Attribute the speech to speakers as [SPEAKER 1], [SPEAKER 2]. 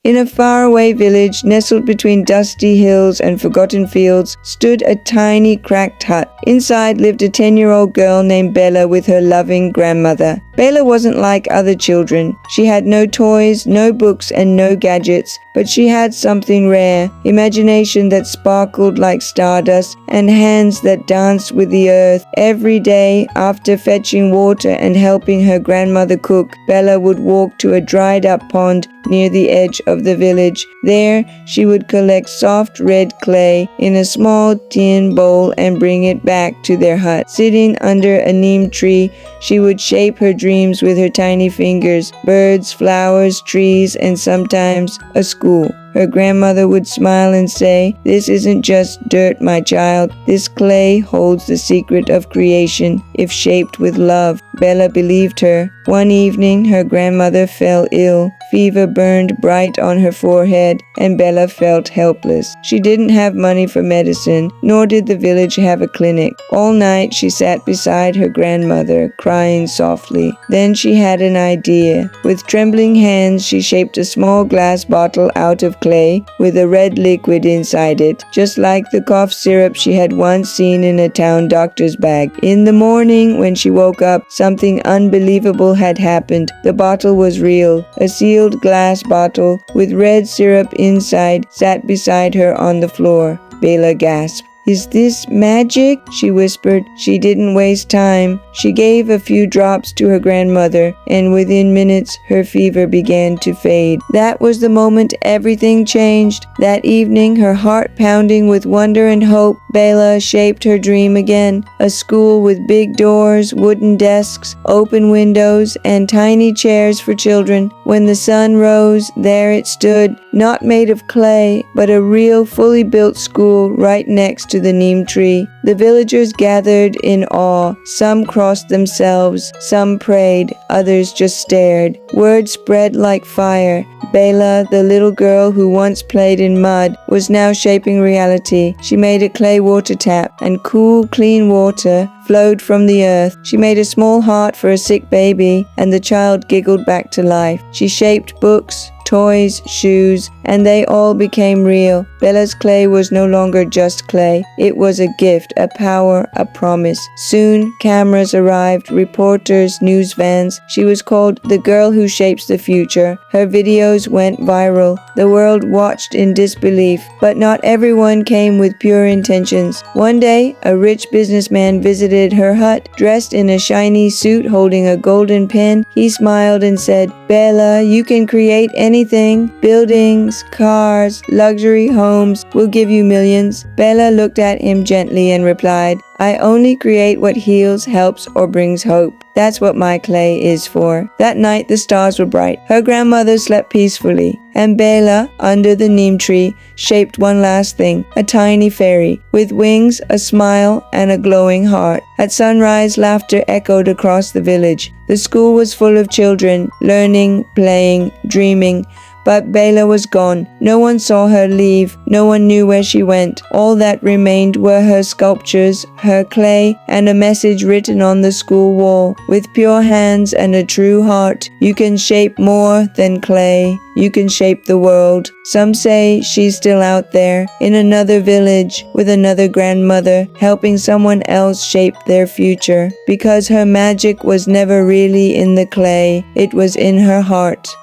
[SPEAKER 1] In a faraway village, nestled between dusty hills and forgotten fields, stood a tiny cracked hut. Inside lived a 10-year-old girl named Bela with her loving grandmother. Bela wasn't like other children. She had no toys, no books, and no gadgets, but she had something rare, imagination that sparkled like stardust, and hands that danced with the earth. Every day, after fetching water and helping her grandmother cook, Bela would walk to a dried-up pond near the edge of the village. There, she would collect soft red clay in a small tin bowl and bring it back to their hut. Sitting under a neem tree, she would shape her dreams with her tiny fingers: birds, flowers, trees, and sometimes a school. Her grandmother would smile and say, "This isn't just dirt, my child. This clay holds the secret of creation if shaped with love." Bela believed her. One evening, her grandmother fell ill. Fever burned bright on her forehead, and Bela felt helpless. She didn't have money for medicine, nor did the village have a clinic. All night, she sat beside her grandmother, crying softly. Then she had an idea. With trembling hands, she shaped a small glass bottle out of clay with a red liquid inside it, just like the cough syrup she had once seen in a town doctor's bag. In the morning, when she woke up, something unbelievable had happened. The bottle was real. A sealed glass bottle with red syrup inside sat beside her on the floor. Bela gasped. "Is this magic?" she whispered. She didn't waste time. She gave a few drops to her grandmother, and within minutes her fever began to fade. That was the moment everything changed. That evening, her heart pounding with wonder and hope, Bela shaped her dream again. A school with big doors, wooden desks, open windows, and tiny chairs for children. When the sun rose, there it stood, not made of clay, but a real, fully built school right next to the neem tree. The villagers gathered in awe. Some crossed themselves, some prayed, others just stared. Word spread like fire. Bela, the little girl who once played in mud, was now shaping reality. She made a clay water tap, and cool, clean water flowed from the earth. She made a small heart for a sick baby, and the child giggled back to life. She shaped books, toys, shoes, and they all became real. Bela's clay was no longer just clay. It was a gift, a power, a promise. Soon, cameras arrived, reporters, news vans. She was called the girl who shapes the future. Her videos went viral. The world watched in disbelief, but not everyone came with pure intentions. One day, a rich businessman visited her hut, dressed in a shiny suit holding a golden pen. He smiled and said, "Bela, you can create anything. Buildings, cars, luxury homes. We'll give you millions." Bela looked at him gently and replied, "I only create what heals, helps, or brings hope. That's what my clay is for." That night the stars were bright. Her grandmother slept peacefully, and Bela, under the neem tree, shaped one last thing, a tiny fairy, with wings, a smile, and a glowing heart. At sunrise, laughter echoed across the village. The school was full of children, learning, playing, dreaming. But Bela was gone. No one saw her leave. No one knew where she went. All that remained were her sculptures, her clay, and a message written on the school wall. With pure hands and a true heart, you can shape more than clay. You can shape the world. Some say she's still out there, in another village, with another grandmother, helping someone else shape their future. Because her magic was never really in the clay. It was in her heart.